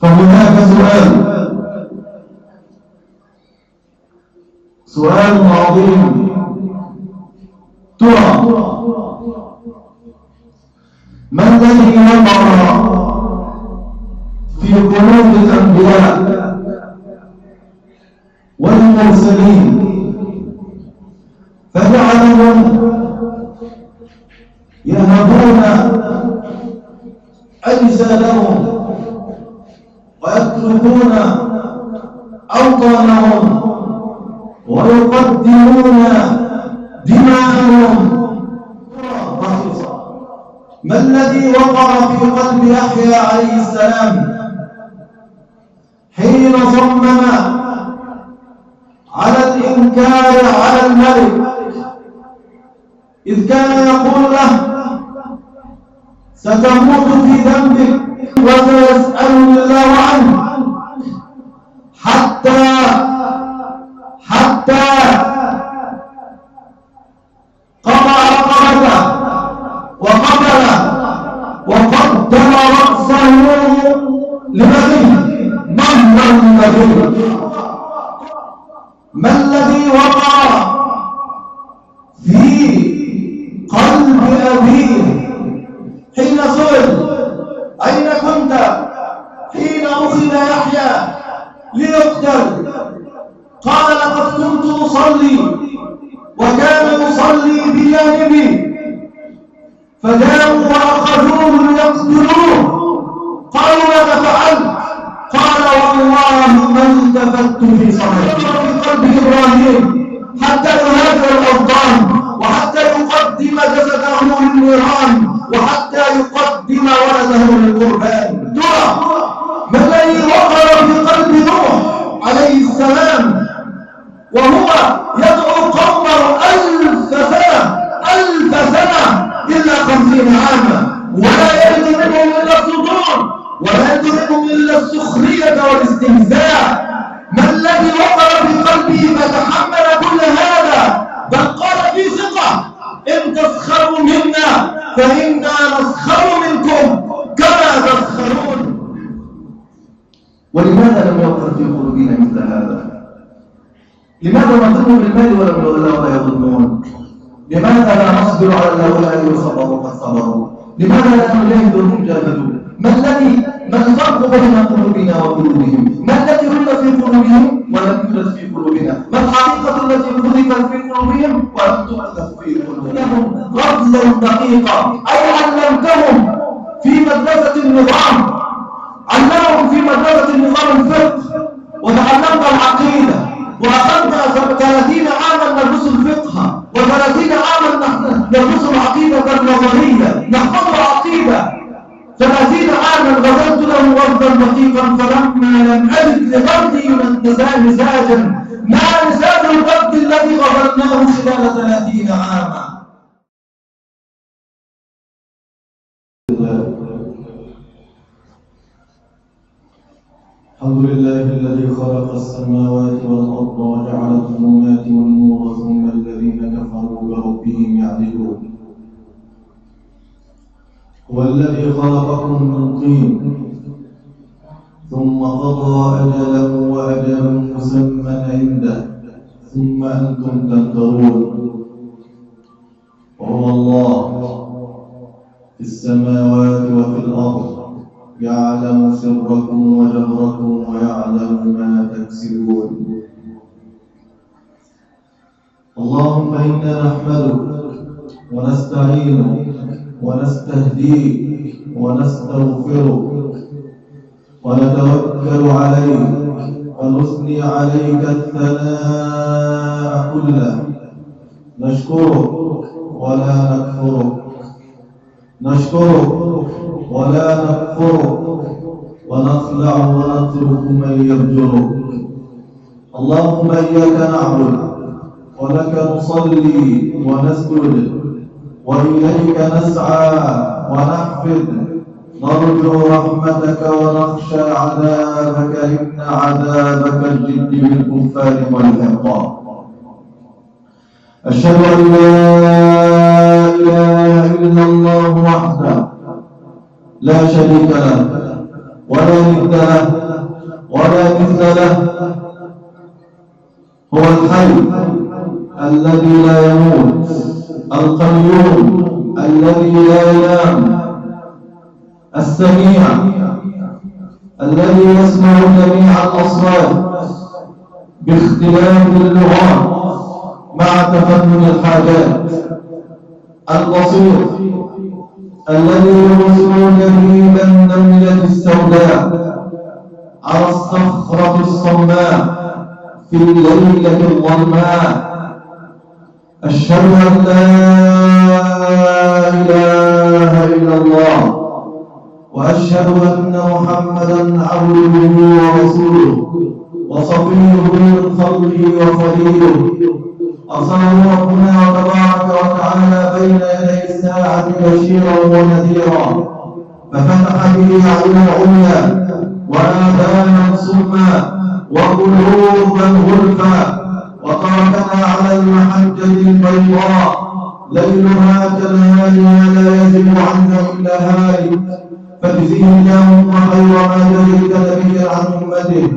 فهناك سؤال عظيم، ترى ما الذي وقع في قلوب الأنبياء والمرسلين فجعلهم يهبون أجسادهم ويتركون أوطانهم ويقدمون دماءهم رخيصة؟ ما الذي وقع في قلب يحيى عليه السلام حين صمم على الإنكار على الملك، إذ كان يقول له ستموت في ذنبك وسيسألني الله عنه حتى قطع رقبته وقتله وقدم رأسه لبغي مهما بغي. ما الذي وقع في قلب أبيه حين سئل أين كنت حين أخذ يحيى ليقتل؟ قال لقد كنت أصلي وكان يصلي بجانبي فجاءوا وأخذوه ليقتلوه. قالوا ماذا فعلت؟ قال والله ما التفت في صدري. في قلب إبراهيم حتى يهاجر الأوطان وحتى يقدم جسده للنيران وحتى يقدم ولده للقربان. ترى ما الذي وقع في قلب نوح عليه السلام وهو يدعو قومه 1000 سنة إلا 50 عاما، ولا يجد منهم إلا الصدور ولا يجد منهم إلا السخرية والاستهزاء؟ ما الذي وقع في قلبه فتحمل كل هذا؟ بل قال في ثقة إن تسخروا منا فإنا نسخر منكم كما تسخرون. ولماذا لم يوقع في قلوبنا مثل هذا؟ لماذا نظن بالمال ولا يظنون؟ لماذا لا نصبر على هؤلاء وصبروا قد صبروا؟ لماذا لا نجاهد وهم جاهدوا؟ ما الفرق بين قلوبنا وقلوبهم؟ ما الذي ولد في قلوبهم ولم يولد في قلوبنا؟ ما الحقيقة التي خلقت في قلوبهم ولم تؤلف في قلوبهم؟ رجلا دقيقا، أي علمتهم في مدرسة النظام، علمهم في مدرسة النظام الفقه وتعلمنا العقيدة وأخذنا 30 عاما ندرس الفقه و30 عاما ندرس العقيدة النظرية، نحفظ العقيدة 30 عاما. غزلت له وفدا دقيقا فلما لم أجد لغردي مزاجا ما مزاج الغد الذي غزلناه خلال 30 عاما. الحمد لله الذي خلق السماوات والأرض وجعل الظلمات والنور ثم الذين كفروا بربهم يعدلون. هو الذي خلقكم من طين ثم قضى أجله وأجل مسمى عنده ثم أنتم تمترون. وهو الله في السماوات وفي الأرض يعلم سركم وجهركم ويعلم ما تكسبون. اللهم إنا نحمدك ونستعينك ونستهديك ونستغفرك ونتوكل عليك ونثني عليك الثناء كله. نشكرك ولا نكفرك، نشكرك ولا نكفرك، ونخلع ونترك من يفجرك. اللهم إياك نعبد ولك نصلي ونسجد وإليك نسعى ونحفد، نرجو رحمتك ونخشى عذابك إن عذابك الجد بالكفار والعقاب. أشهد أن لا إله إلا الله وحده لا شريك له، ولا ند له ولا مثل له. هو الحي الذي لا يموت، القيوم الذي لا ينام، السميع الذي يسمع جميع الأصوات باختلاف اللغات مع تفنن الحاجات، البصير الذي يبصر جميل النملة السوداء على الصخرة الصماء في الليلة الظلماء. أشهد أن لا إله إلا الله، وأشهد أن محمدا عبده ورسوله وصفيه من خلقه وخليله، أرسله ربنا تبارك وتعالى بين يدي الساعة بشيرا ونذيرا، ففتح به أعينا عميا وآذانا صما وقلوبا غلفا، وتركنا على المحجة البيضاء ليلها كنهارها لا يزيغ عنها إلا هالك، فاجزه اللهم خير ما جزيت نبيا عن أمته،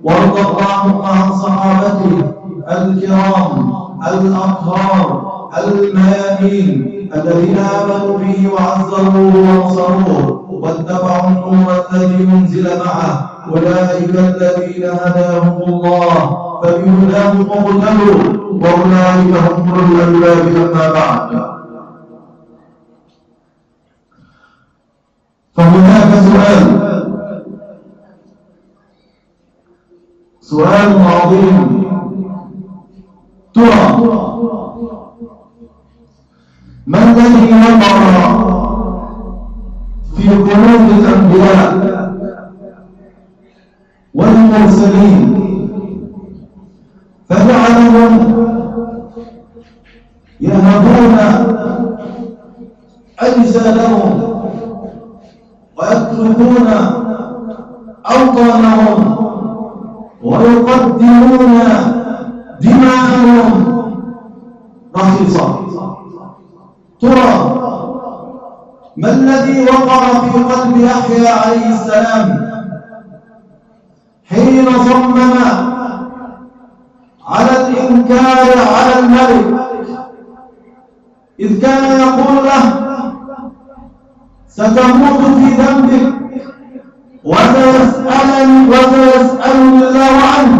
وارض اللهم عن صحابته الكرام الأطهار الميامين الذين آمنوا به وعزروه ونصروه واتبعوا النور الذي أنزل معه، أولئك الذين هداهم الله فبهداهم مقتدوا، وأولئك هم أولو الألباب. أما بعد، فهناك سؤال عظيم: ترى ما الذي وقع في قلوب الأنبياء والمرسلين فجعلهم يهبون أجسادهم ويتركون أوطانهم ويقدمون دماءهم رخيصة؟ ترى ما الذي وقع في قلب يحيى عليه السلام حين صمم على الإنكار على الملك، إذ كان يقول له: ستموت في ذنبك وسيسألني الله عنه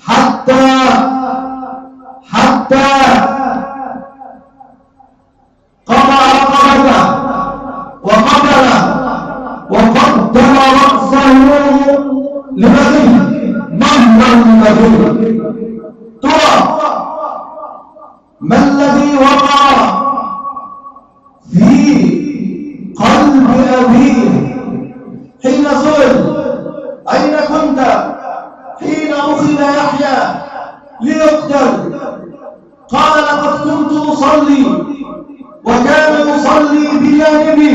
حتى قطع رقبته وقتله وقدم رأسه لبنيه مهما النبي. ترى ما الذي وقع في قلب أبيه حين سئل: أين كنت حين أخذ يحيى ليقتل؟ قال: لقد كنت أصلي وكان يصلي بجانبي،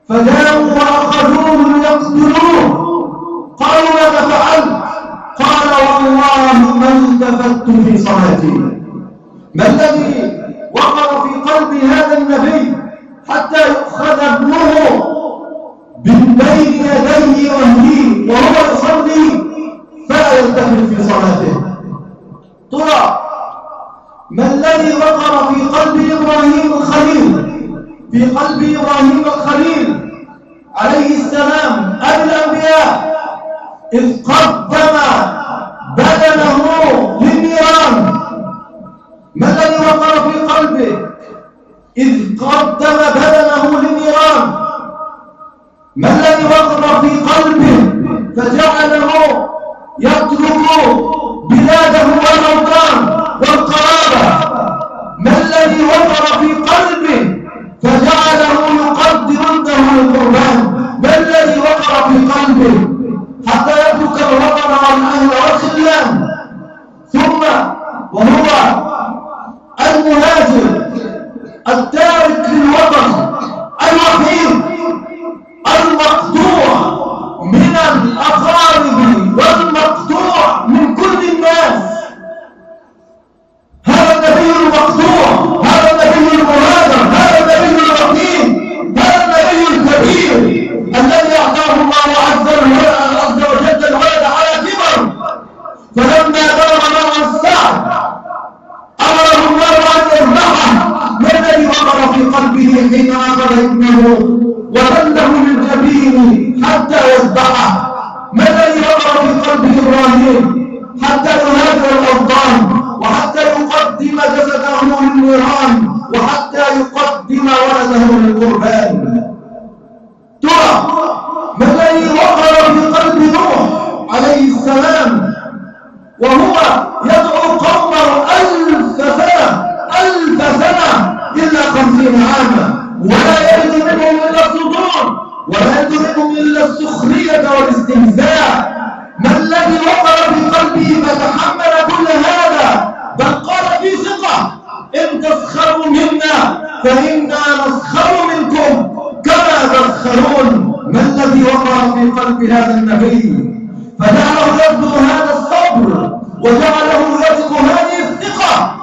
فجاءوا وأخذوه ليقتلوه. قالوا: ماذا فعلت؟ قال: والله ما التفت في صلاتي. ما الذي وقع في قلب هذا النبي حتى يؤخذ ابنه من بين يديه وهو يصلي فلا يلتفت في صلاته؟ ترى ما الذي وقع في قلب إبراهيم الخليل عليه السلام أبي الأنبياء، إذ قدم بدنه للنيران؟ ما الذي وقع في قلبه إذ قدم بدنه للنيران؟ ما الذي وقع في قلبه فجعله يترك بلاده والأوطان والقرابة؟ ما الذي وقع في قلبه فجعله يقدم عنده القربان؟ ما الذي وقع في قلبه حتى يترك الوطن والأهل والخلان؟ ثم وهو المهاجر التارك للوطن الوحيد المقطوع من الأقارب والمقطوع من كل الناس، وبله للجبين حتى يذبحه. ما الذي وقع في قلب إبراهيم حتى يهاجر الأوطان وحتى يقدم جسده للنيران وحتى يقدم ولده للقربان؟ ترى ما الذي وقع في قلب نوح عليه السلام وهو يدعو قومه 1000 سنة إلا 50 عاما، ولا يجد منهم إلا الصدور، ولا يجد منهم إلا السخرية والاستهزاء؟ ما الذي وقع في قلبه فتحمل كل هذا؟ بل قال في ثقة: إن تسخروا منا فإنا نسخر منكم كما تسخرون. ما الذي وقع في قلب هذا النبي فجعله يبدو هذا الصبر وجعله يثق هذه الثقة؟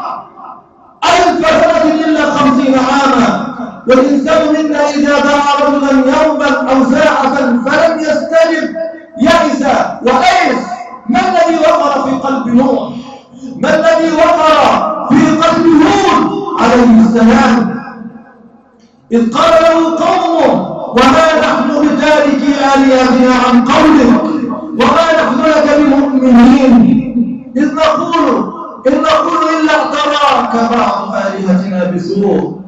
1000 سنة إلا 50 عاما. والإنسان منا إذا دعا رجلا يوما أو ساعة فلم يستجب يئس وأيس. ما الذي وقع في قلب نوح؟ ما الذي وقع في قلب هود عليه السلام إذ قال له قومه: وما نحن بتاركي آلهتنا عن قولك وما نحن لك بمؤمنين إذ نقول إلا اعتراك بعض آلهتنا بسوء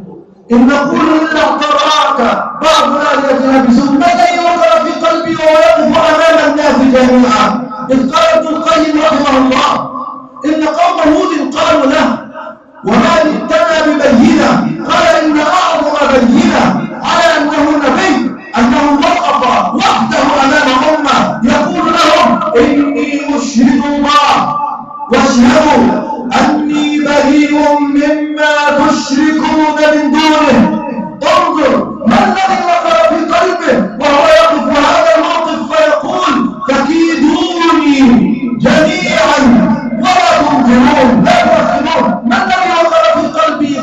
ما الذي وقع في قلبي ويقف أمام الناس جميعا؟ إذ قال ابن القيم رحمه الله إن قوم هود قالوا له: وما جئتنا ببينة؟ قال: إن أعظم بينة على أنه نبي أنه وقف وحده أمام أمة يقول لهم: إني أشهد الله واشهدوا أني بريء مما تشركون من دونه. انظر ما الذي وقع في قلبه وهو يقف هذا الموقف فيقول: فكيدوني جميعا ولا تنظرون، لا تؤخرون. ما الذي وقع في قلبي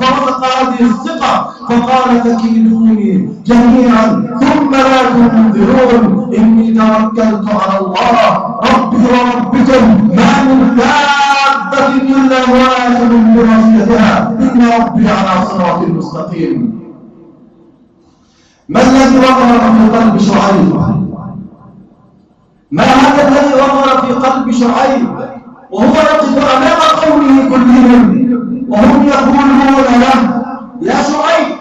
فرزق هذه الثقة فقال: فكيدوني جميعا ثم لا تنظرون، إني توكلت على الله ربي وربكم ما من دابة إلا هو آخذ بناصيتها إن ربي على صراط مستقيم. ما الذي وقع في قلب شعيب؟ ما هذا الذي وقع في قلب شعيب وهو يقف أمام قومه كلهم وهم يقولون له: يا شعيب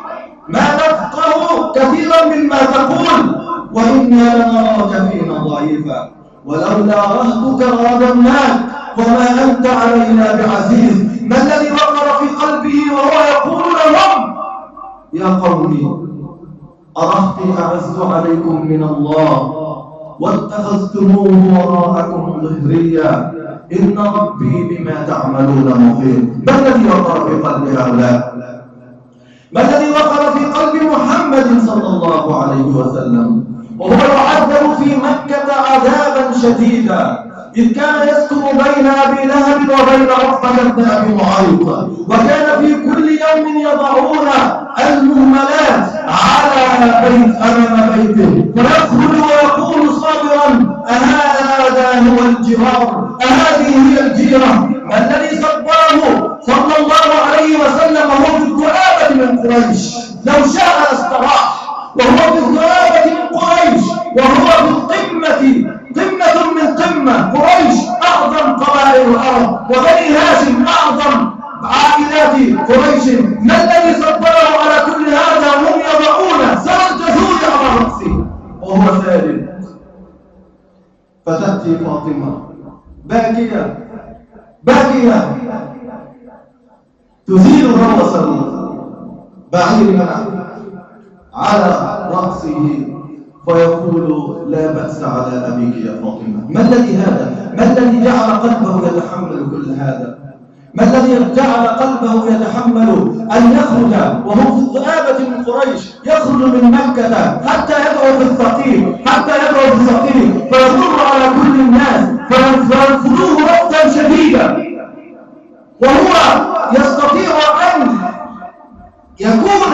ما نفقه كثيرا مما تقول وإنا لنراك فينا ضعيفا ولولا رهتك لرجمناك وما أنت علينا بعزيز. ما الذي وقع في قلبه وهو يقول لهم: يا قومي أرهطي أعز عليكم من الله واتخذتموه وراءكم ظهريا إن ربي بما تعملون محيط. ما الذي وقع في قلب هؤلاء؟ ما الذي وقع في قلب محمد صلى الله عليه وسلم وهو يعذب في مكة عذابا شديدا إذ كان يسكن بين أبي لهب وبين عقبة بن أبي معيط، وكان في كل يوم يضعون المهملات على بيت أمام بيته فيخرج ويقول صابرا: أهذا هو الجوار؟ أهذه هي الجيرة؟ ما الذي صبره صلى الله عليه وسلم وهو في الذئابة من قريش؟ لو شاء لاستراح وهو في الذئابة من قريش وهو في قمة من قمة قريش أعظم قبائل العرب وبني هاشم أعظم عائلات قريش. ما الذي صبره على كل هذا وهم يضعون سر الجزور على رأسه وهو سالم؟ فتأتي فاطمة باكية تزيل روس بعير على رأسه فيقول: لا بأس على أبيك يا فاطمة. ما الذي هذا؟ ما الذي جعل قلبه يتحمل كل هذا؟ ما الذي جعل قلبه يتحمل أن يخرج وهو في الذئابة من قريش، يخرج من مكة حتى يدعو في الثقيف فيمر على كل الناس فيرفضوه رفضا شديدا وهو يستطيع أن يكون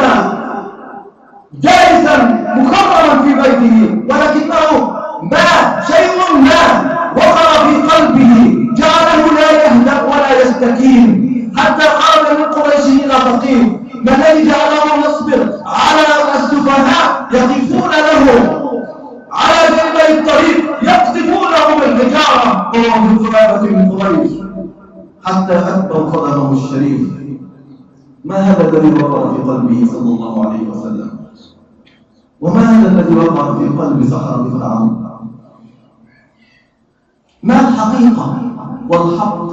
جالسا مكرما في بيته، ولكنه شيء ما وقع في قلبه جعله لا يهدأ ولا يستكين حتى قام من قريش إلى ثقيف. ما الذي جعله يصبر على السفهاء يقف على جنبي الطريق يقذفونه بالحجارة وهو في ثيابة من قريش حتى أدبوا قدمه الشريف. ما هذا الذي وقع في قلبه صلى الله عليه وسلم؟ وما هذا الذي وقع في قلب سحرة فرعون؟ ما الحقيقة والحق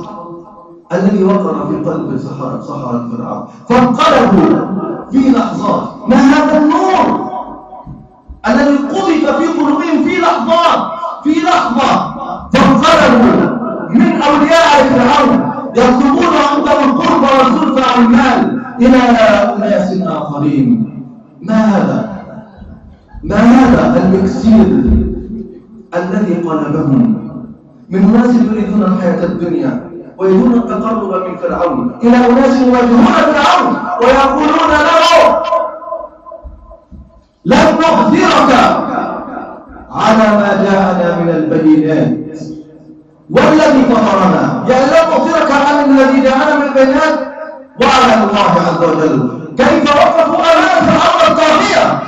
الذي وقع في قلب سحرة فرعون؟ فانقلبوا في لحظات. ما هذا النور الذي قذف في قلوبهم في لحظة فانقلبوا من أولياء فرعون يطلبون عندهم القرب والزلفى والمال إلى أناس آخرين. ما هذا الإكسير الذي قلبهم من ناس يريدون الحياة الدنيا ويريدون التقرب من فرعون إلى أناس يواجهون فرعون ويقولون له لن نؤثرك على ما جاءنا من البينات والذي فطرنا، يعني لن نؤثرك على الذي جاءنا من البينات وعلى الله عز وجل. كيف وقفوا أمام فرعون الطاغية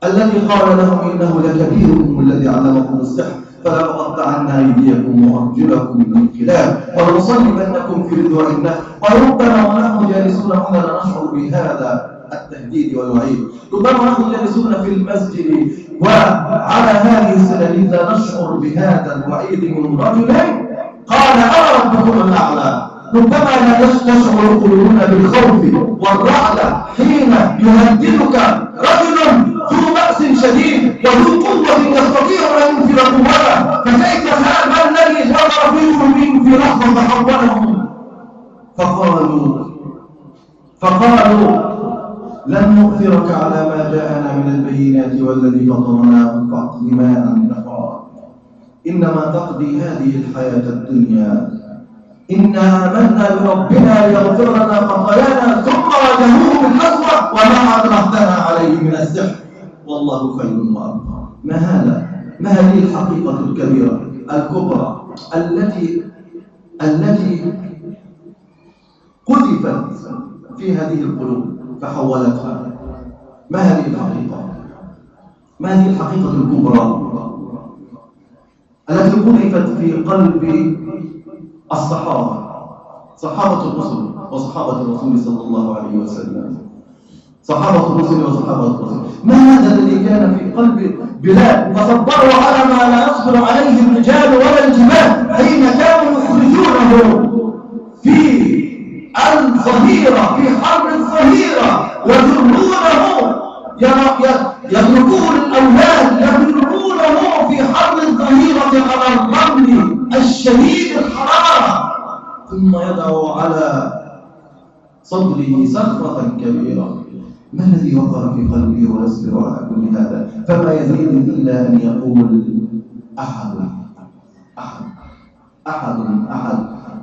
الذي قال لهم إنه لكبيركم الذي علمكم السحر فلأقطعن أيديكم وأرجلكم من خلاف ولأصلبنكم في جذوع النخل. وربما ونحن جالسون هنا لا نشعر بهذا التهديد والوعيد، ربما نحن جالسون في المسجد وعلى هذه السلالم لا نشعر بهذا الوعيد من رجلين قال أنا ربكم الأعلى. ربما لا تشعر قلوبنا بالخوف والرعدة حين يهددك رجل ذو بأس شديد وذو قوة يستطيع أن ينفذ قوته، فكيف حال ما الذي جرى في قلوبهم في لحظة فحولهم فقالوا لن نؤثرك على ما جاءنا من البينات والذي فطرنا فاقض ما أنت قاض إنما تقضي هذه الحياة الدنيا إنا آمنا بربنا ليغفر لنا خطايانا ثم واجهوه بالحسرة وما أدركتنا عليه من السحر والله خير وأبقى. ما هذه الحقيقة الكبيرة الكبرى التي قذفت في هذه القلوب فحولتها؟ ما هذه الحقيقة؟ ما هذه الحقيقة الكبرى التي قذفت في قلب صحابة الرسل وصحابة الرسول صلى الله عليه وسلم، صحابة الرسل وصحابة الرسل. ما هذا الذي كان في قلب بلال فصبروا على ما لا يصبر عليه الرجال ولا الجبال حين كانوا يخرجونه في الظهيرة في حرب الظهيرة يذرونه يتركون الأولاد يذرونه في حرب الظهيرة على الرمل الشديد الحرارة ثم يضع على صدره صخرة كبيرة. ما الذي وقع في قلبه ويصبر على كل هذا؟ فما يزيد إلا أن يقول أحد أحد أحد أحد.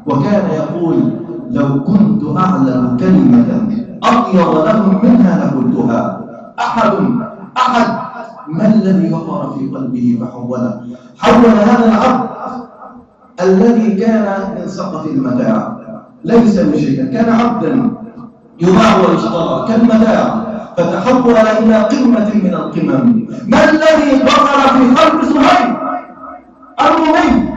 وكان يقول لو كنت أعلم كلمة أطيب لهم منها لقلتها. أحد أحد. ما الذي وقع في قلبه فحوله؟ حول هذا العبد الذي كان من سقط المتاع ليس بشيء، كان عبدا يباع ويشترى كالمتاع فتحول إلى قمة من القمم. ما الذي وقع في قلب سهيل الرومي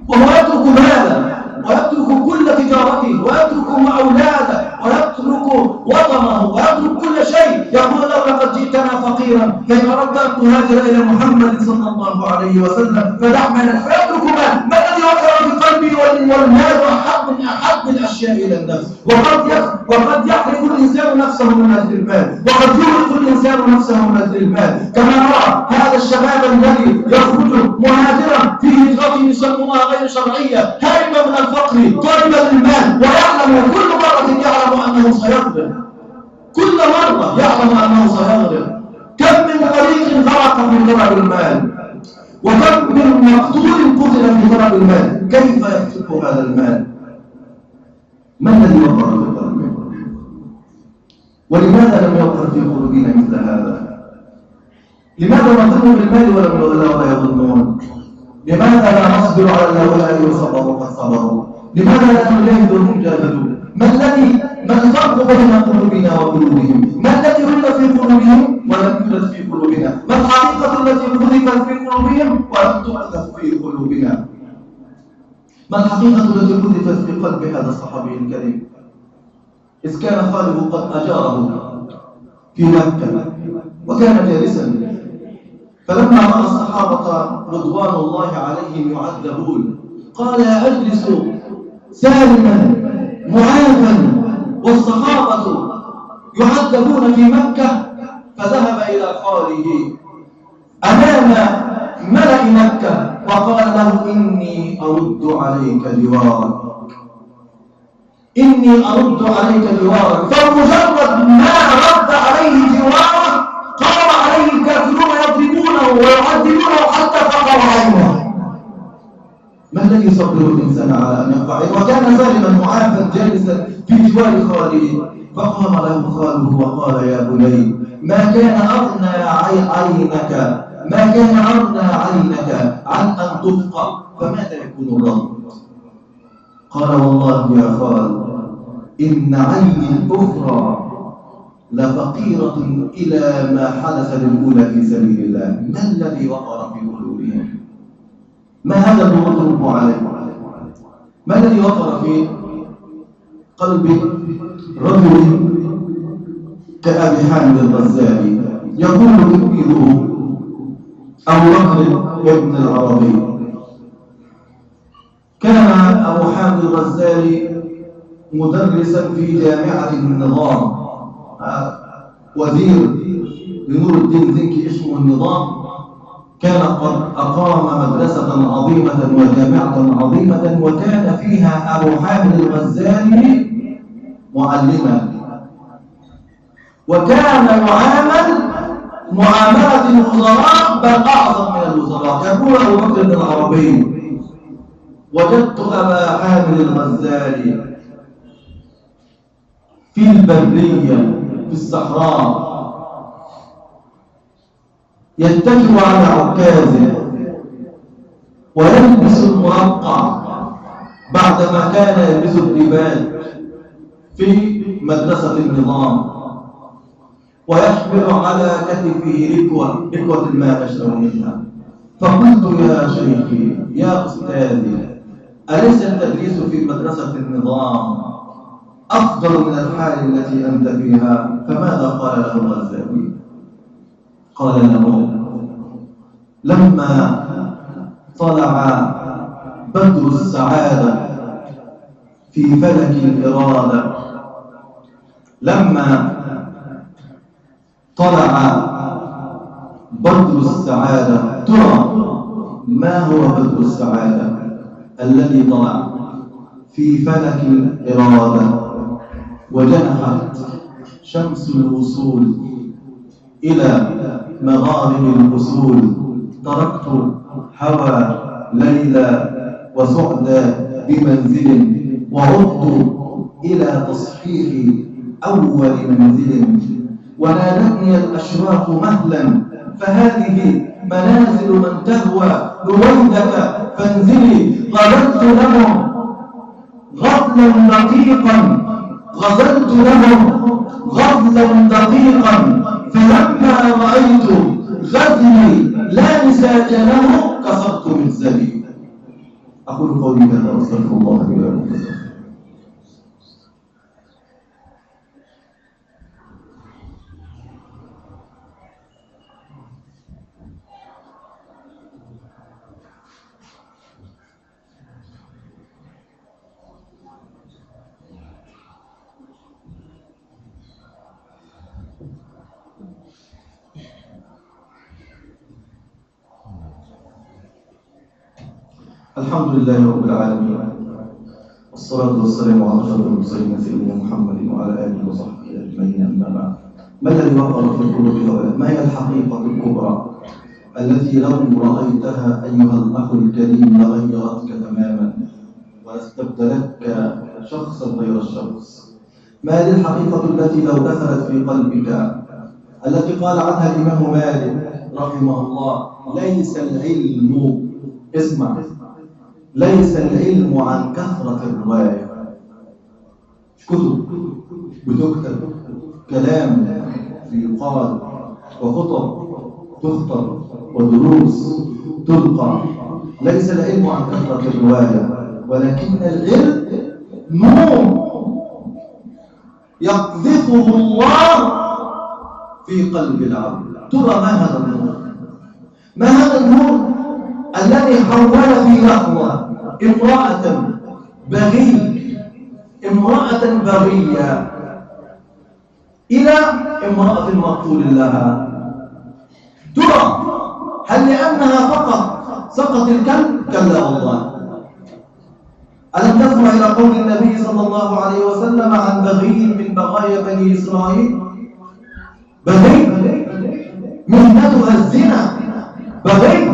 وهو يترك ماله ويترك كل تجارته ويترك أولاده ويترك وطنه ويترك كل شيء، يقول له لقد جئتنا فقيرا كيف أردت أن تهاجر إلى محمد صلى الله عليه وسلم فدع مالك فيترك ماله. ما الذي وقع في قلبي؟ والمال أحب الأشياء إلى النفس، وقد يحرق الإنسان نفسه من أجل المال وقد يحرق الإنسان نفسه من أجل المال. كما نرى هذا الشباب الذي يخرج مهاجرا في هجرته يسمونها غير شرعية هاربا من الفقر طالبا للمال ويعلم كل مرة يعلم أنه سيغرق، كل مرة يعلم أنه سيغرق. كم من غريق غرق في طلب المال وكم من مقتول قتل في طلب المال. كيف يفتك هذا المال؟ ما الذي وقع في قلبه؟ ولماذا لم يوقع في قلوبنا مثل هذا؟ لماذا نظن بالمال ولا يظنون؟ لماذا لا نصبر على هؤلاء وصبروا قد صبروا؟ لماذا لا نجاهد وهم جاهدوا؟ ما الفرق بين قلوبنا وقلوبهم؟ ما الذي ولد في قلوبهم ولم يولد في قلوبنا؟ قلوبنا. ما الحقيقة التي قذفت في قلب هذا الصحابي الكريم إذ كان خالد قد أجاره في مكة وكان جالسا، فلما رأى الصحابة رضوان الله عليهم يعذبون قال أجلس سالما معافا والصحابة يعذبون في مكة، فذهب إلى خاله أمام ملأ مكة وقال له إني أرد عليك جوارك، إني أرد عليك جوارك. فمجرد ما رد عليه جوارك قام عليه الكافرون يضربونه ويعذبونه حتى فقر عينه. ما الذي يصبر الإنسان على أن يقع؟ وكان سالما معافا جالسا في جوار خاله، فقام له خاله وقال يا بني ما كان أغنى عينك عن أن تفقر، فماذا يكون الرد؟ قال والله يا خال إن عيني الأخرى لفقيرة إلى ما حدث للأولى في سبيل الله. ما الذي وقر في قلوبهم؟ ما هذا المطلوب عليه؟ ما الذي وقر في قلب رجل كأبي حامد الغزالي يقول ابنه أبو بكر ابن العربي؟ كان أبو حامد الغزالي مدرسا في جامعة النظام، وزير لنور الدين زنكي اسمه النظام. كان قد أقام مدرسة عظيمة وجامعة عظيمة وكان فيها أبو حامد الغزالي معلما، وكان يعامل معاملة الوزراء بل أعظم من الوزراء. يقول أبو بكر العربي وجدت أبا حامد الغزالي في البرية في الصحراء يتكئ على عكازه ويلبس المرقع بعدما كان يلبس الديباج في مدرسة النظام، ويحمل على كتفه ركوة الماء يشرب منها. فقلت يا شيخي يا أستاذي أليس التدريس في مدرسة النظام أفضل من الحال التي أنت فيها؟ فماذا قال له الغزالي؟ قال له لما طلع بدر السعادة في فلك الإرادة، لما طلع بدر السعادة، ترى ما هو بدر السعادة الذي طلع في فلك الإرادة وجنحت شمس الوصول إلى مغارب الأصول. تركت هوى ليلى وسعدى بمنزل وعدت إلى تصحيح أول منزل، ونادتني الأشواق مهلا فهذه منازل من تهوى رويدك فانزلي. غزلت لهم غزلا دقيقا فلما رأيت غزلي لا مساج له كسرت منزلي. أقول قولي هذا وأستغفر الله لي ولكم. الحمد لله رب العالمين، والصلاة والسلام على أشرف المرسلين سيدنا محمد وعلى آله وصحبه أجمعين. أما بعد، ما الذي وقر في قلوب هؤلاء؟ ما هي الحقيقة الكبرى التي لو رأيتها أيها الأخ الكريم لغيرتك تماما واستبدلتك شخصا غير الشخص؟ ما هي الحقيقة التي لو دخلت في قلبك التي قال عنها الإمام مالك رحمه الله ليس العلم، اسمع، ليس العلم عن كثرة الرواية. كتب بتكتب، كلام يقال، وخطب تخطب، ودروس تلقى، ليس العلم عن كثرة الرواية، ولكن العلم نور يقذفه الله في قلب العبد. ترى ما هذا النور؟ ما هذا النور الذي حول في لحظة امرأة بغية إلى امرأة مقتول لها؟ ترى هل لأنها فقط سقط الكلب؟ كلا والله. ألم تسمع إلى قول النبي صلى الله عليه وسلم عن بغي من بغايا بني إسرائيل؟ بغي مهنتها الزنا، بغي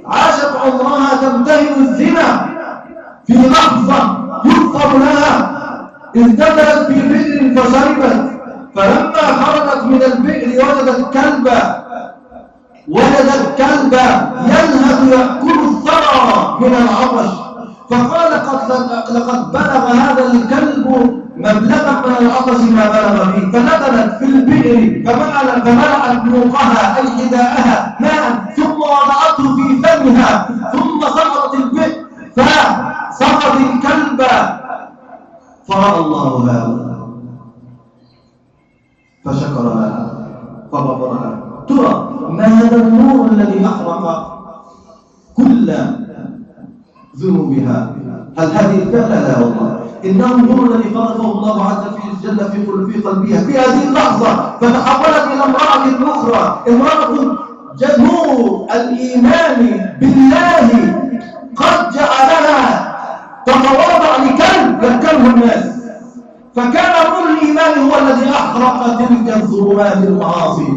عاشت عمرها تمتهن الزنا، في لحظة يغفر لها ازدادت في بئر فشربت، فلما خرجت من البئر وجدت كلبا يلهث يأكل الثرى من العطش، فقال لقد بلغ هذا الكلب مبلغا من العطش ما بلغ فيه، فنزلت في البئر فملأت نوقها أي حذاءها ماء، ثم وضعته في فمها، ثم سقطت البئر فسقط الكلب، فرأى الله هذا فشكر لها فغفر لها. ترى ما هذا النور الذي أحرق كل ذنوبها؟ هل هذه الفعلة؟ لا والله، إنه النور الذي خلقه الله عز وجل في قلبها في هذه اللحظة، فتحولت إلى امرأة أخرى، امرأة نور الإيمان بالله قد جعلها تتواضع لكلب يركبه الناس، فكان نور الإيمان هو الذي أحرق تلك الظلمات المعاصي،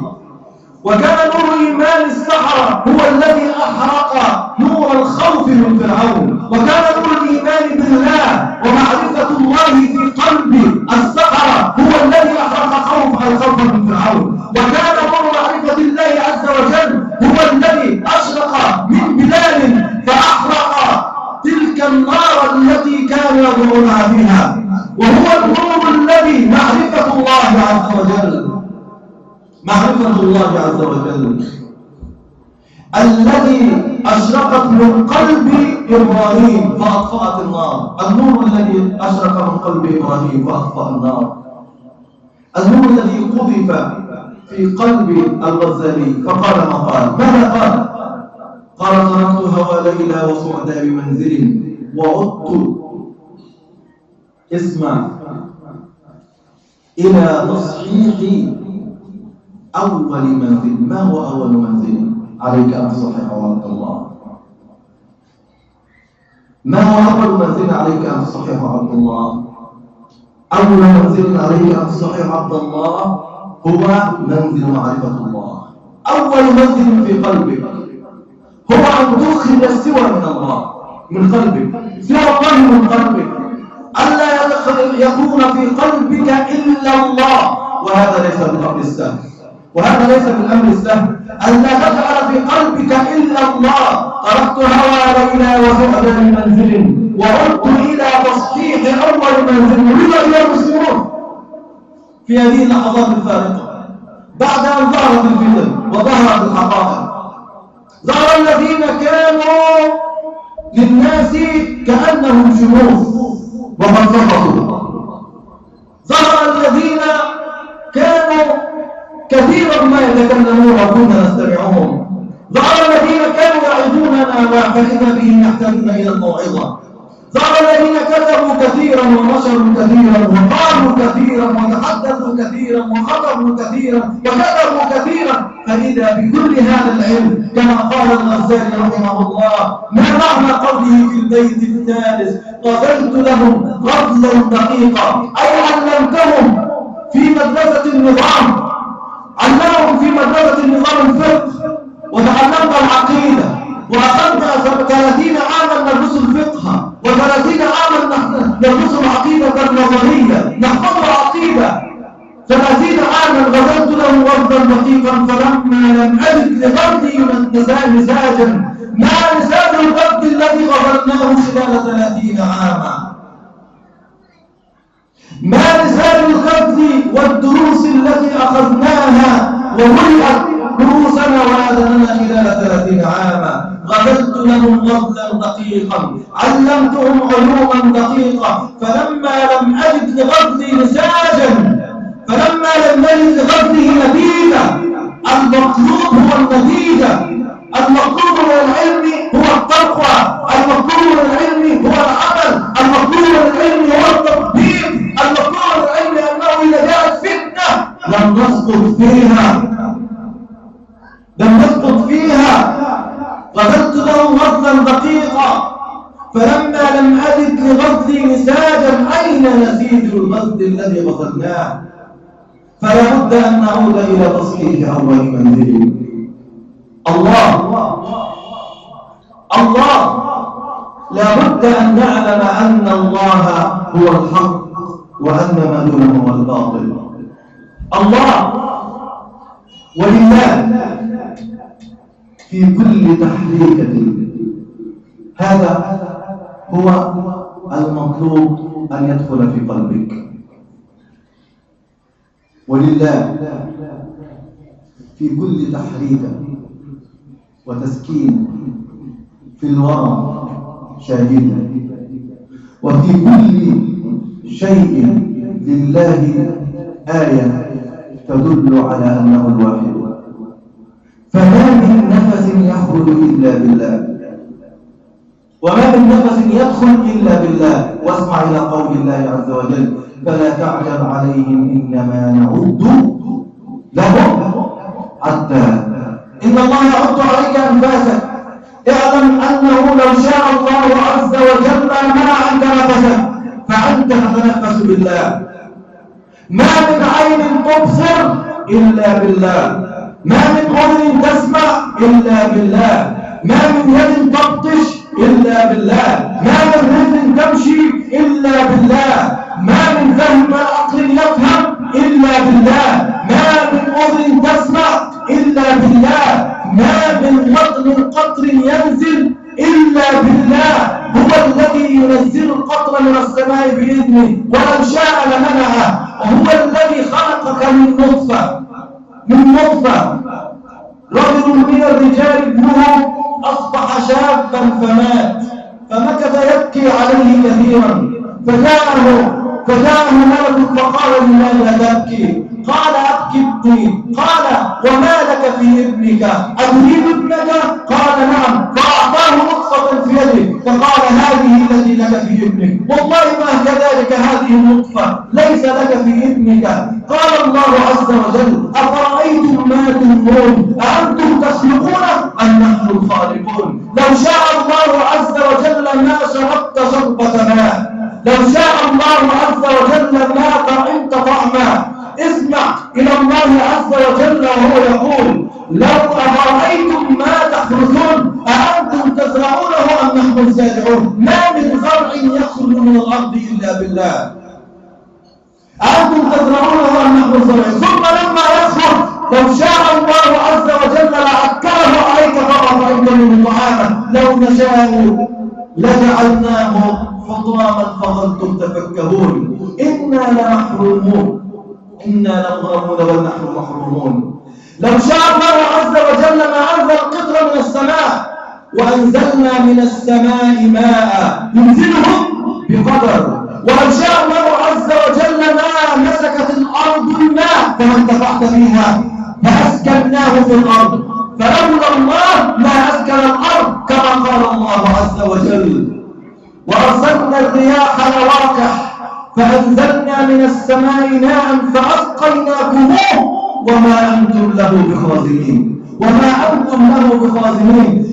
وكان نور إيمان السحرة هو الذي أحرق نور الخوف من فرعون، وكان نور الإيمان بالله ومعرفة الله في قلب السحرة هو الذي أحرق الخوف من فرعون، وكان نور معرفة الله عز وجل هو الذي أشرق من بلال فأحرق تلك النار التي كانوا يضعونها فيها، وهو النور الذي معرفة الله عز وجل الذي أشرقت من قلب إبراهيم فأطفأت النار، النور الذي أشرق من قلب إبراهيم فأطفأ النار، النور الذي قذف في قلب الغزالي فقال ما قال. ماذا قال؟ قال تركت هوى ليلى وصعدا بمنزل وعدت اسمع إلى تصحيح أول منزل. ما هو أول منزل؟ عليك أن تصحح عبد الله. ما هو أول منزل عليك أن تصحح عبد الله؟ أول منزل عليك أن تصحح عبد الله هو منزل معرفة الله. أول منزل في قلبك هو أن تخرج السوى من الله من قلبك، سوى الله من قلبك، ألا يكون في قلبك إلا الله، وهذا ليس بالأمر السهل، وهذا ليس بالأمر السهل، ألا تجعل في قلبك إلا الله. تركت هوى ليلى وصعدا بمنزل وعدت إلى تصحيح أول منزل. نريد أيها المسلمون في هذه اللحظات الفارقة بعد أن ظهرت الفتن وظهرت الحقائق، ظهر الذين كانوا للناس كأنهم شموس وقد سقطوا، ظهر الذين كانوا كثيرا ما يتكلمون وكنا نستمعهم، ظهر الذين كانوا يعظوننا فإذا بهم يحتاجون إلى الموعظة، ظهر الذين كذبوا كثيرا ونشروا كثيرا وقالوا كثيرا وتحدثوا كثيرا وخطبوا كثيرا وكذبوا كثيرا، فإذا بكل هذا العلم كما قال الغزالي رحمه الله: ما معنى قوله في البيت الثالث: غزلت لهم غزلا دقيقا، أي علمتهم في مدرسة النظام، علمهم في مدرسة النظام الفقه، وتعلمت العقيدة، وأخذنا 30 عاما ندرس الفقه، و30 عاما ندرس العقيدة النظرية، نحفظ العقيدة. 30 عاما غزلت له غزلا دقيقا، فلما لم أجد لغزلي مساجا ما مساج الغزل الذي غزلناه خلال 30 عاما، ما مساج الغزل والدروس التي أخذناها وملئت دروسنا وآذاننا خلال 30 عاما. غزلت لهم غزلا دقيقا علمتهم علوما دقيقة فلما لم أجد لغزلي نساجا فلما لم أجد لغزله نتيجة. المطلوب هو النتيجة، المطلوب من العلم هو التقوى، المطلوب من العلم هو العمل، المطلوب من العلم هو التطبيق، المطلوب من العلم أنه إذا جاءت فتنة لم نسقط فيها. غزلت لهم غزلا دقيقا فلما لم أجد لغزلي نساجا أين نسيج الغزل الذي غزلناه؟ فلا بد أن نعود إلى تصحيح أول منزل. الله لا بد أن نعلم أن الله هو الحق وأن ما دونه هو الباطل. الله ولله في كل تحريكة. هذا هو المطلوب أن يدخل في قلبك. ولله في كل تحريكة وتسكين في الورى شاهدا، وفي كل شيء لله آية تدل على أنه الواحد. فما من نفس يخرج إلا بالله، وما من نفس يدخل إلا بالله. واسمع إلى قول الله عز وجل: فلا تعجب عليهم إنما نعد لهم عدا. إن الله يعد عليك أنفاسك. اعلم أنه لو شاء الله عز وجل منع عنك نفسك فأنت تتنفس بالله. ما من عين تبصر إلا بالله، ما من أذن تسمع إلا بالله، ما من يد تبطش إلا بالله، ما من رجل تمشي إلا بالله، ما من فهم عقل يفهم إلا بالله، ما من أذن تسمع إلا بالله، ما من بطن قطر ينزل إلا بالله. هو الذي ينزل القطر من السماء بإذنه ولو شاء لمنعه. وهو الذي خلقك من نطفة رجل من الرجال ابنه أصبح شابا فمات، فمكث يبكي عليه كثيرا، فجاءه ملك فقال: لماذا تبكي؟ قال: أبكي ابني. قال: وما لك في ابنك؟ أتريد ابنك؟ قال: نعم. فأعطاه نطفة في يده فقال: هذه التي لك في ابنك، والله ما كذلك هذه النطفة ليس لك في ابنك. قال الله عز وجل: أفرأيتم ما تنظرون أأنتم تخلقونه أم نحن الخالقون؟ لو شاء الله عز وجل ما شربت شربة ماء، لو شاء الله عز وجل ما طعمت طعما. اسمع إلى الله عز وجل وهو يقول: لو أفرأيتم ما تحرثون أأنتم تزرعونه أم نحن الزارعون؟ ما من زرع يخرج من الأرض إلا بالله. أأنتم تزرعونه أم نحن الزارعون؟ ثم لما يخرج لو شاء الله عز وجل لعكره عليك فرأيت منه طعاما. لو نشاء لجعلناه حطاما فظلتم تفكهون. إنا لمحرومون، إنا لمغرمون بل نحن محرومون. لو شاء الله عز وجل ما أنزل قطرا من السماء، وأنزلنا من السماء ماء ينزله بقدر. ولو شاء الله عز وجل ما مسكت الأرض الماء فما انتفعت فيها فأسكناه في الأرض. فلولا الله ما أسكن الأرض كما قال الله عز وجل: وأرسلنا الرياح لواقح فأنزلنا من السماء ماء فأسقيناكموه وما أنتم له بخازنين.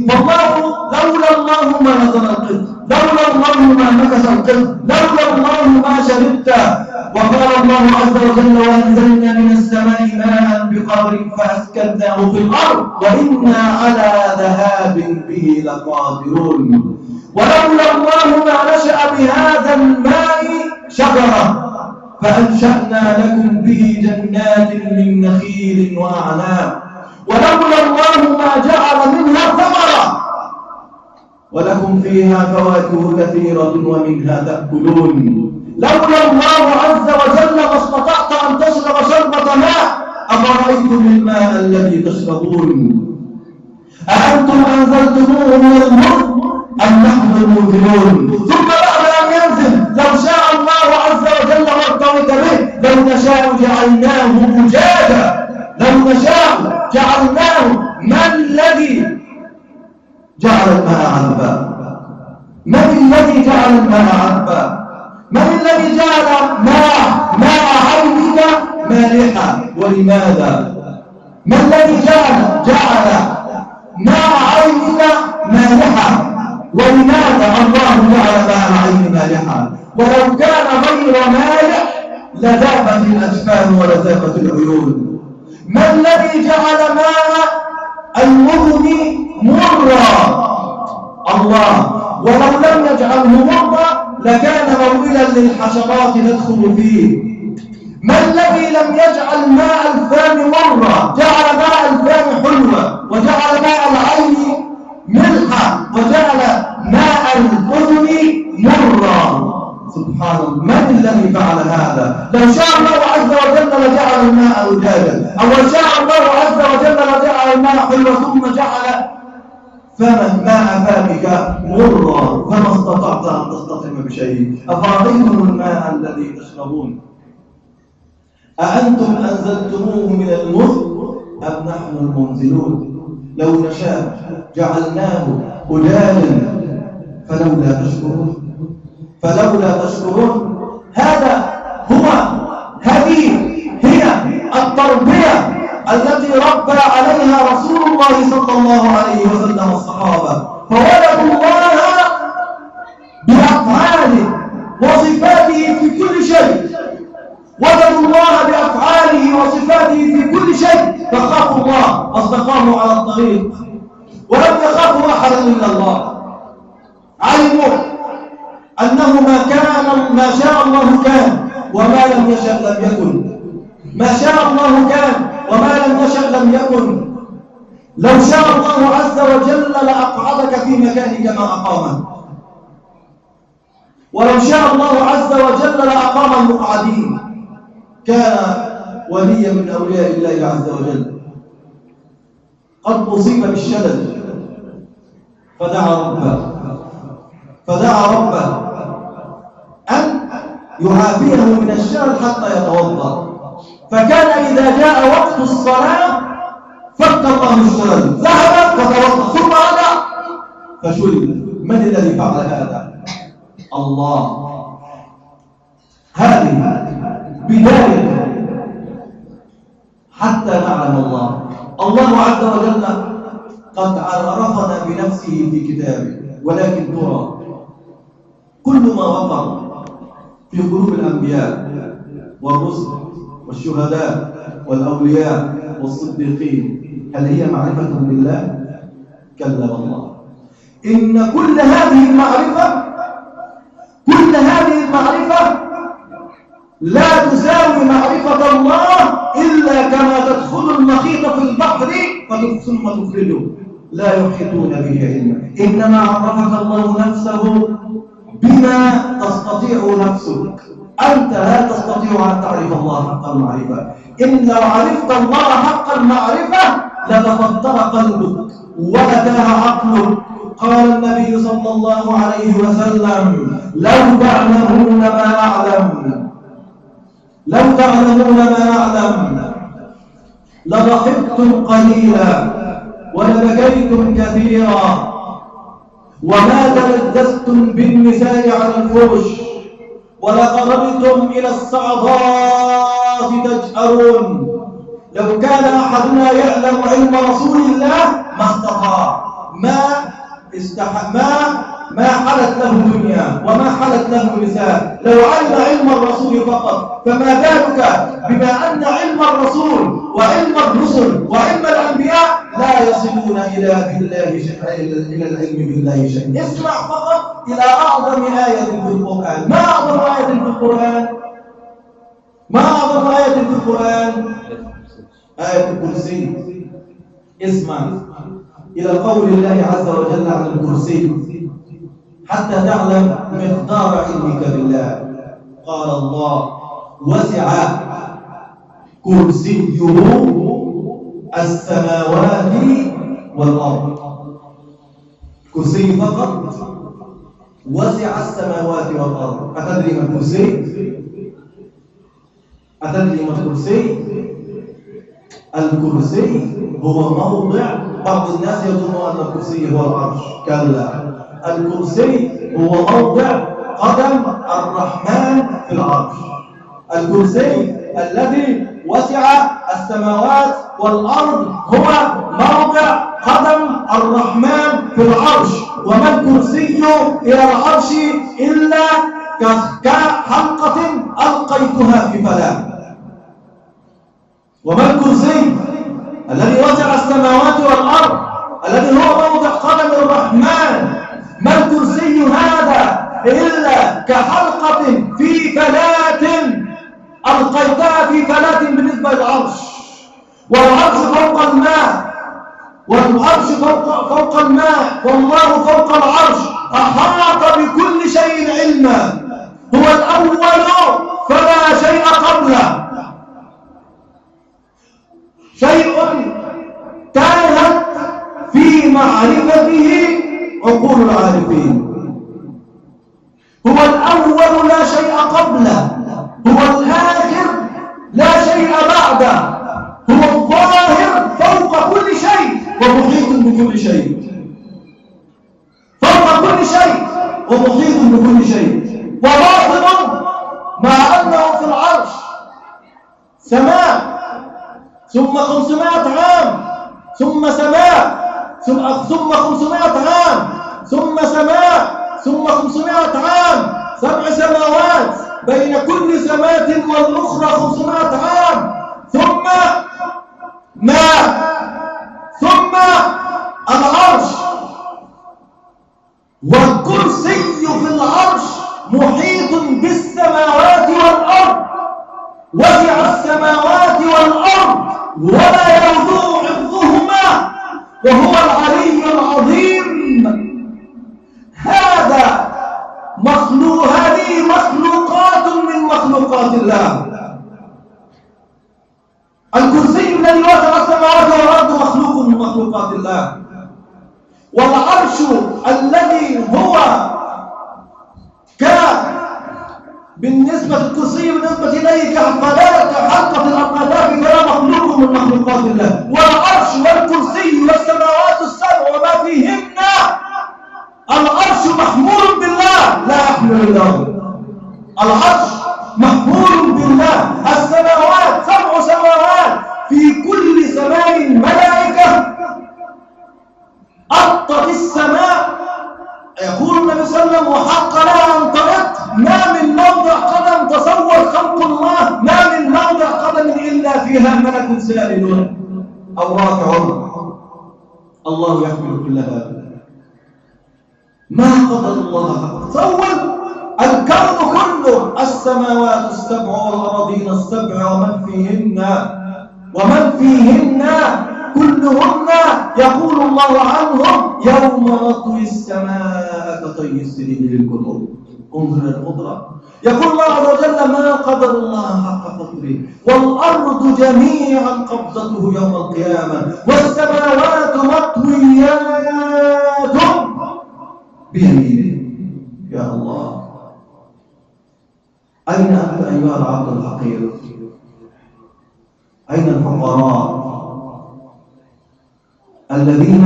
فالله لولا الله ما نزل القط، لولا الله ما نكس القط، لولا الله ما شربت. وقال الله عز وجل: وأنزلنا من السماء ماء بقدر فأسكناه في الأرض وإنا على ذهاب به لقادرون. ولولا الله ما نشأ بهذا الماء شجرة فأنشأنا لكم به جنات من نخيل وأعناب. ولولا الله ما جعل منها ثمرة ولكم فيها فواكه كثيرة ومنها تأكلون. لولا الله عز وجل ما استطعت أن تشرب شربة ماء. أفرأيتم الماء الذي تشربون أأنتم أنزلتموه من المزن أم نحن المنزلون؟ ثم بعد أن ينزل لو شاء الله عز وجل وارتضت به لو نشاء جعلناه أجاجا، لو نشاء جعلناه. من الذي جعل الماء عذبا؟ من الذي جعل الماء عذبا؟ من الذي جعل ماء عينك مالحا؟ ولماذا؟ ما الذي جعل ماء عينك مالحا؟ ولماذا؟ الله جعل ماء العين مالحا، ولو كان غير مالح لذابت الأجفان ولذابت العيون. ما الذي جعل ماء المغن مرا؟ الله. ولو لم يجعله مرا لكان موئلا للحشرات تدخل فيه. ما الذي لم يجعل ماء الفم مرا؟ جعل ماء الفم حلوة، وجعل ماء العين ملحا، وجعل ماء الأذن مرا. سبحان الله. من الذي فعل هذا؟ لو شاء الله عز وجل لجعل الماء أجاجا، أو لو شاء الله عز وجل لجعل الماء حلوة ثم جعل ماء فمك مرا فما استطعت أن تستطعم بشيء. أفرأيتم الماء الذي تشربون أأنتم أنزلتموه من المزن أم نحن المنزلون؟ لو نشاء جعلناه أجاجا فلولا تشكرون. هذه هي التربية التي ربى عليها رسول الله صلى الله عليه وسلم الصحابة. فولدوا الله بأفعاله وصفاته في كل شيء، وجدوا الله بأفعاله وصفاته في كل شيء، فخافوا الله واستقاموا على الطريق ولم يخافوا أحدا إلا الله. علموا أنه ما شاء الله كان وما لم يشأ لم يكن. ما شاء الله كان وما لم يشأ لم يكن. لو شاء الله عز وجل لأقعدك في مكانك ما أقامك، ولو شاء الله عز وجل لأقام المقعدين. كان وليا من أولياء الله عز وجل قد أصيب بالشلل فدعا ربه أن يعافيه من الشلل حتى يتوضأ. فكان إذا جاء وقت الصلاة فك الله الشلل، ذهب فتوضأ ثم رجع فشلل. من الذي فعل هذا؟ الله. هذه بداية حتى نعلم الله عز وجل قد عرفنا بنفسه في كتابه، ولكن ترى كل ما وقع في قلوب الأنبياء والرسل والشهداء والأولياء والصديقين هل هي معرفة بالله؟ كلا والله. إن كل هذه المعرفة لا تساوي معرفة الله إلا كما تدخل المخيط في البحر ثم تخرجه لا يحيطون به علما. إنما عرفك الله نفسه بما تستطيع نفسك. أنت لا تستطيع أن تعرف الله حق المعرفة. إن لو عرفت الله حق المعرفة لتفطر قلبك ولتاه عقلك. قال النبي صلى الله عليه وسلم لو تعلمون ما أعلم لضحكتم قليلا ولبكيتم كثيرا وما تلذذتم بالنساء على الفرش ولقربتم إلى الصعدات تجأرون. لو كان أحدنا يعلم علم رسول الله ما استطاع، ما حلت له دنيا وما حلت له نساء. لو علم الرسول فقط، فما بالك بما أن علم الرسول وعلم الرسل وعلم الأنبياء لا يصلون إلى العلم بالله شيء. اسمع فقط إلى أعظم آية في القرآن. ما أعظم آية في القرآن؟ آية الكرسي. اسمع إلى قول الله عز وجل عن الكرسي حتى تعلم مقدار علمك بالله. قال الله وسع كرسيه السماوات والأرض كرسي فقط وسع السماوات والأرض. أتدري ما الكرسي؟ أتدري ما الكرسي؟ الكرسي هو موضع، بعض الناس يظنون أن الكرسي هو العرش، كلا، الكرسي هو موضع قدم الرحمن في العرش. الكرسي الذي وسع السماوات والأرض هو موضع قدم الرحمن في العرش. وما الكرسي إلى العرش إلا كحلقة ألقيتها في فلاة. وما الكرسي الذي وسع السماوات والأرض الذي هو موضع قدم الرحمن، ما الكرسي هذا إلا كحلقة في فلاة ألقيتها في فلاة بالنسبة للعرش. والعرش فوق الماء، والعرش فوق الماء، والله فوق العرش أحاط بكل شيء علما. هو الأول فلا شيء قبله، شيء تاهت في معرفته عقول العارفين. هو الأول لا شيء قبله، هو الآخر لا شيء بعده، هو الظاهر فوق كل شيء ومحيط بكل شيء، فوق كل شيء ومحيط بكل شيء. وباطن مع أنه في العرش سماء، ثم 500 عام، ثم سماء، ثم 500 عام، ثم سماء، ثم 500 عام، 7 سماوات، بين كل سماء والأخرى 500 عام، ثم ماء، ثم العرش. والكرسي في العرش محيط بالسماوات والأرض، وسع السماوات والأرض ولا يؤوده حفظهما وهو العلي العظيم. هذه مخلوقات من مخلوقات الله. الكرسي الذي وسع السماوات والأرض مخلوق من مخلوقات الله. والعرش الذي هو بالنسبة للكرسي بالنسبة إليه كحلقة الأقدام فلا مخلوق من مخلوقات الله. والعرش والكرسي والسماوات السبع وما فيهن، العرش محمول بالله لا يحمل الله. العرش محمول بالله. السماوات 7 سماوات، في كل سماء ملائكة. أطت السماء، يقول النبي صلى الله عليه وسلم وحق لها أن ترد. ما من موضع قدم تصور خلق الله، ما من موضع قدم إلا فيها ملك سائل أو راكع. الله يحمل كل هذا. ما قدر الله حق تصور. الكون كله، السماوات السبع والأراضين السبع ومن فيهن كلهن يقول الله عنهم يوم نطوي السماء كطي السجل للكتب. انظر القدرة. يقول الله عز وجل ما قدر الله حق قدره، والأرض جميعا قبضته يوم القيامة، والسماوات مطويات بيمينه. يا الله، أين أنت أيها العبد الحقير؟ أين الفقراء الذين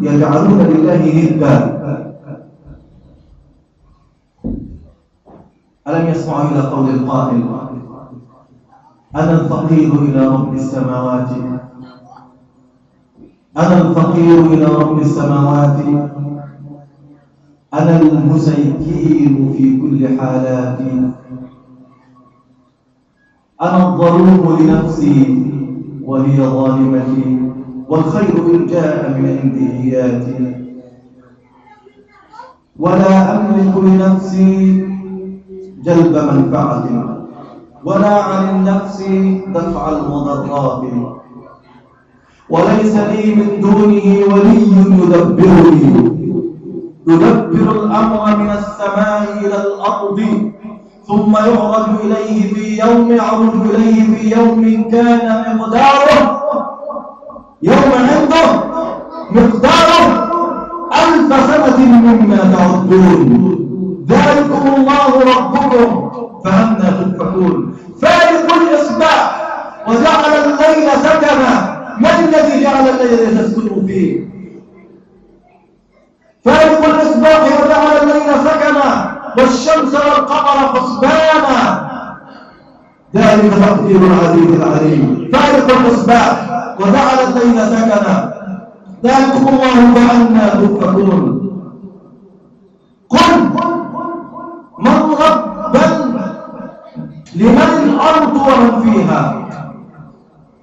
يجعلون لله ندا؟ ألم يسمعوا إلى قول القائل أنا الفقير إلى رب السماوات، أنا الفقير إلى رب السماوات، أنا المسيكين في كل حالاتي، أنا الظلوم لنفسي وهي ظالمتي، والخير إن جاء من عندياتي، ولا أملك لنفسي جلب منفعة ولا عن النفس دفع المضرات، وليس لي من دونه ولي يدبرني، يدبر الأمر من السماء إلى الأرض، ثم يعرج إليه في يوم كان مقداره يوم عنده مقداره 1000 مما تعدون ذلكم الله ربكم فأنى تؤفكون فالق الإصباح وجعل الليل سكنا من الذي جعل الليل تسكنوا فيه فالق الإصباح وجعل الليل سكنا والشمس والقمر حسبانا ذلك تقدير العزيز العليم فالق الإصباح وجعل الليل سكنا ذلكم الله فأنى تؤفكون قل من ربا لمن الأرض ومن فيها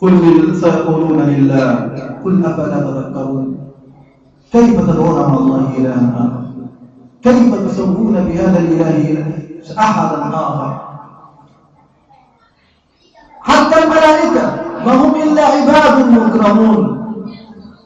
قل سيقولون لله قل أفلا تذكرون كيف تدعون مع الله إلها آخر كيف تسوون بهذا الإله أحدا آخر حتى الملائكة ما هم إلا عباد مكرمون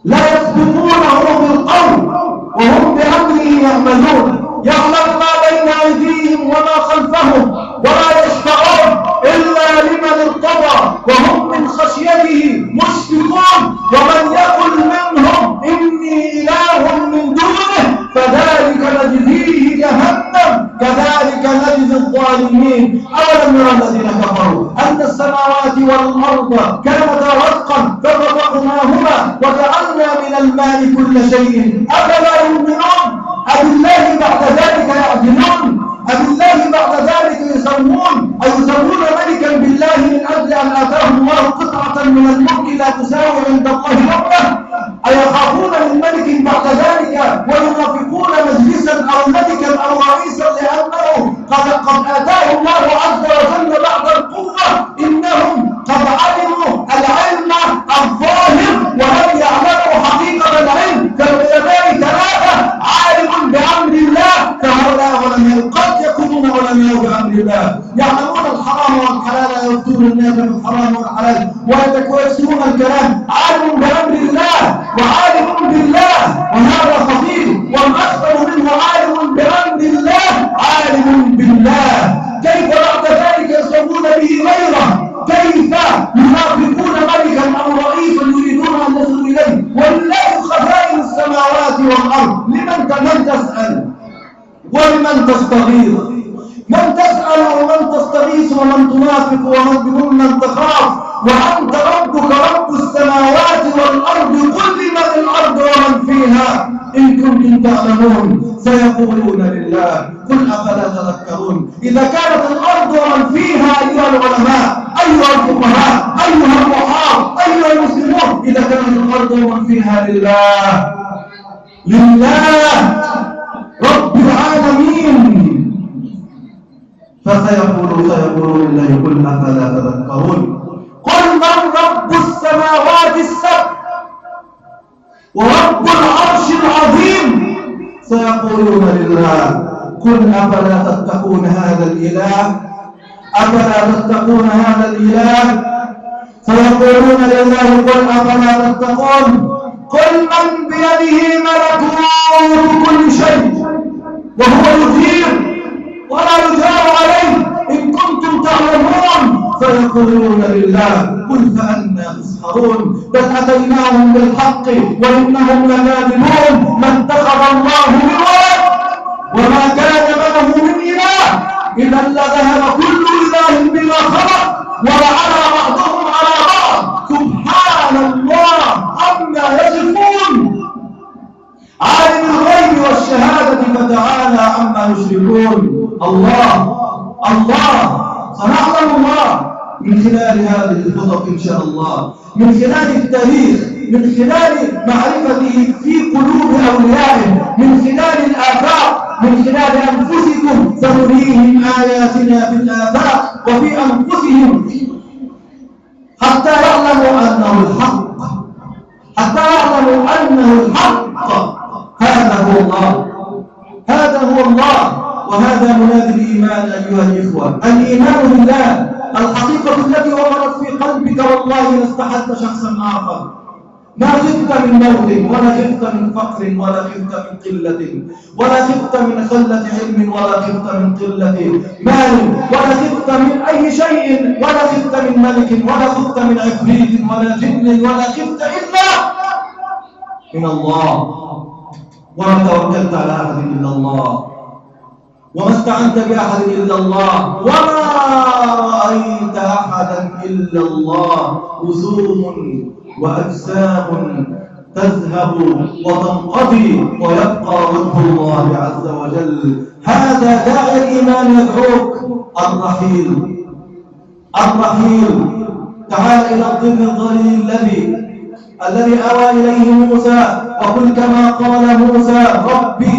لا يسبقونه بالقول وهم بأمره يعملون يعلم ما بين أيديهم وما خلفهم ولا يشفعون إلا لمن ارتضى وهم من خشيته مشفقون ومن يقل منهم إني إله من دونه فذلك نجزيه جهنم كذلك نجزي الظالمين أولم يرى الذين كفروا أن السماوات والأرض كانتا رتقا ففتقناهما وجعلنا من الماء كل شيء أفلا يؤمنون أبالله بعد ذلك يعدلون أبالله بعد ذلك يسمون أيسمون ملكا بالله من أجل أن آتاهم الله قطعة من الملك لا تساوي عند الله ربه أيخافون من ملك بعد ذلك وينافقون مجلسا أو ملكا أو رئيسا لأنه قد آتاه الله عز وجل بعد القوة إنهم قد علموا العلم الظاهر ولم يعلموا حقيقة العلم كالعلماء ثلاثة عالم بأمر الله فهؤلاء علماء قد يكونون علماء بأمر الله يعلمون الحرام والحلال يفتون الناس بالحرام والحلال ويكسرون الكلام عالم بأمر الله وعالم بالله وهذا خطير والأكثر منه عالم بأمر الله عالم بالله كيف بعد ذلك يسوون به غيره كيف ينافقون ملكا أو رئيسا يريدون أن يصلوا إليه ولله خزائن السماوات والأرض لمن تسأل ولمن تستغيث من تسأل ومن تستغيث ومن تنافق ومن تخاف وأنت ربك رب السماوات والأرض قل لمن الأرض ومن فيها إن كنتم تعلمون سيقولون لله قل أفلا تذكرون إذا كانت الأرض ومن فيها أيها العلماء أيها الفقهاء أيها الرعاة أيها المسلمون إذا كانت الأرض ومن فيها لله رب العالمين سيقولون لله قل أفلا تذكرون قل من رب السماوات السبع ورب العرش العظيم سيقولون لله قل أفلا تتقون هذا الإله أفلا تتقون هذا الإله سيقولون لله قل أفلا تتقون قل من بيده ملكوت كل شيء وهو يجير ولا يجار عليه إن كنتم تعلمون فيقولون لله قل فأنى تسحرون بل أتيناهم بالحق وإنهم لكاذبون ما اتخذ الله من ولد وما كان معه من إله إذا لذهب كل إله بما خلق ولعلى بعضهم على بعض سبحان الله عما يصفون عالم الغيب والشهادة فتعالى عما يشركون الله سنعلم الله من خلال هذه الخطب إن شاء الله من خلال التاريخ من خلال معرفته في قلوب أوليائه من خلال الآفاق من خلال أنفسكم سنريهم آياتنا في الآفاق وفي أنفسهم حتى يعلموا أنه الحق هذا هو الله وهذا منادي الإيمان أيها الإخوة الإيمان بالله الحقيقة التي وقرت في قلبك والله لاستحلت شخصا آخر ما خفت من موت ولا خفت من فقر ولا خفت من قلة ولا خفت من قلة علم ولا خفت من قلة مال ولا خفت من أي شيء ولا خفت من ملك ولا خفت من عفريت ولا جن ولا خفت إلا من الله وما توكلت على أحد إلا الله، وما استعنت بأحد إلا الله، وما رأيت أحدا إلا الله. وسوم وأجسام تذهب وتنقضي ويبقى وجه الله عز وجل. هذا داعي الإيمان يدعوك. الرحيل تعال إلى الظل الظليل الذي أوى إليه موسى، وقل كما قال موسى ربي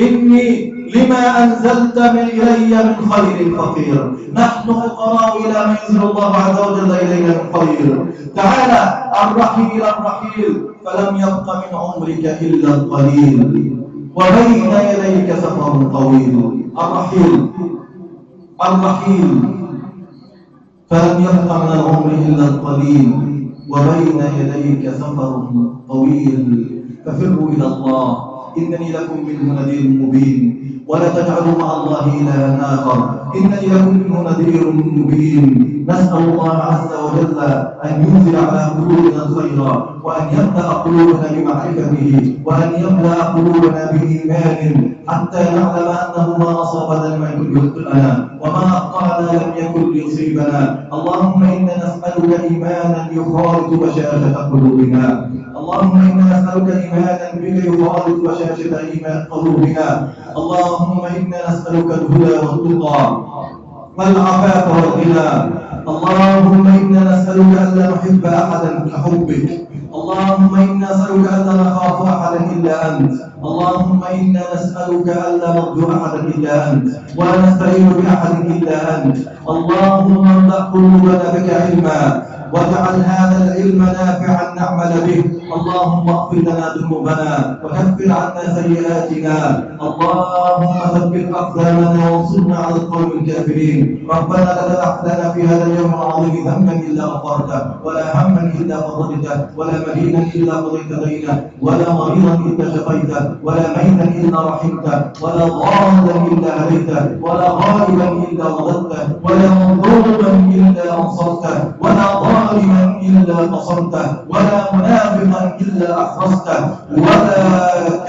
إني لما أنزلت إلي من خير فقير. نحن فقراء إلى ما ينزل الله عز وجل إلينا من خير. تعالى الرحيل فلم يبق من عمرك إلا القليل، وبين يديك سفر طويل. الرحيل فلم يبق من العمر إلا القليل، وبين يديك سفر طويل. ففروا إلى الله، إنني لكم منه نذير مبين. ولا تجعلوا مع الله إلها آخر، إنني لكم منه نذير مبين. نسأل الله عز وجل أن ينزل على قلوبنا الخير، وأن يملأ قلوبنا بمعرفته، وأن يملأ قلوبنا بإيمان، حتى نعلم أنه ما أصابنا لم يكن يخطئنا، وما أخطأنا لم يكن ليصيبنا. اللهم إنا نسألك إيمانا يخالط بشاشة قلوبنا. اللهم إنا نسألك إيمانا بك يخالط بشاشة إيمان قلوبنا. اللهم إنا نسألك الهدى والتقى والعفاف والغنى. اللهم إنا نسألك ألا نحب أحدا كحبك. اللهم إنا نسألك ألا نخاف أحدا إلا أنت. اللهم إنا نسألك ألا نرجو أحدا إلا أنت، ولا نستعين بأحد إلا أنت. اللهم املأ قلوبنا بك علما، واجعل هذا العلم نافعا نعمل به. اللهم اغفر لنا ذنوبنا وكفر عنا سيئاتنا. اللهم ثبت أقدامنا وانصرنا على القوم الكافرين. ربنا لا تدع لنا في هذا اليوم العظيم ذنبا إلا غفرته، ولا هما إلا فرجته، ولا مدينا إلا قضيت دينه، ولا مريضا إلا شفيته، ولا ميتا إلا رحمته، ولا ضالا إلا هديته، ولا غائبا إلا رددته، ولا مظلوما إلا أنصرته، ولا ظالما إلا نصرته، ولا منافقا إلا أحرسته، ولا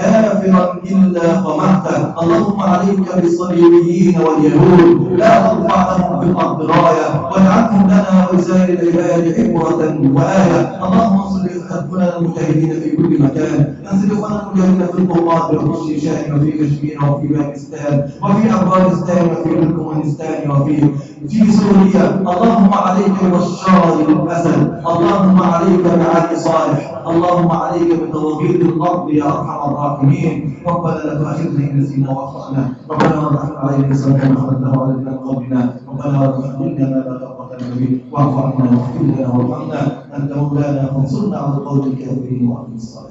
كافرا إلا قمعته. اللهم عليك بالصليبيين واليهود، لا ترفع لهم في الأرض راية، واجعلهم لنا ولسائر العباد عبرة وآية. اللهم انصر إخواننا المجاهدين في كل مكان، انصر إخواننا المجاهدين في القرآن وفي الشيشان وفي كشمير وفي باكستان وفي أفغانستان وفي تركمانستان وفي سوريا. اللهم عليك ببشار الأسد، اللهم عليك بعلي صالح، اللهم عليك بطواغيت الأرض يا أرحم الراحمين. ربنا لا تؤاخذنا إن نسينا وأخطأنا، ربنا لا تحمل علينا إصرا كما حملته على الذين من قبلنا، ربنا لا تحملنا ما لا طاقة لنا به، واعف عنا واغفر لنا وارحمنا، أنت مولانا فانصرنا على القوم الكافرين وأقم الصلاة.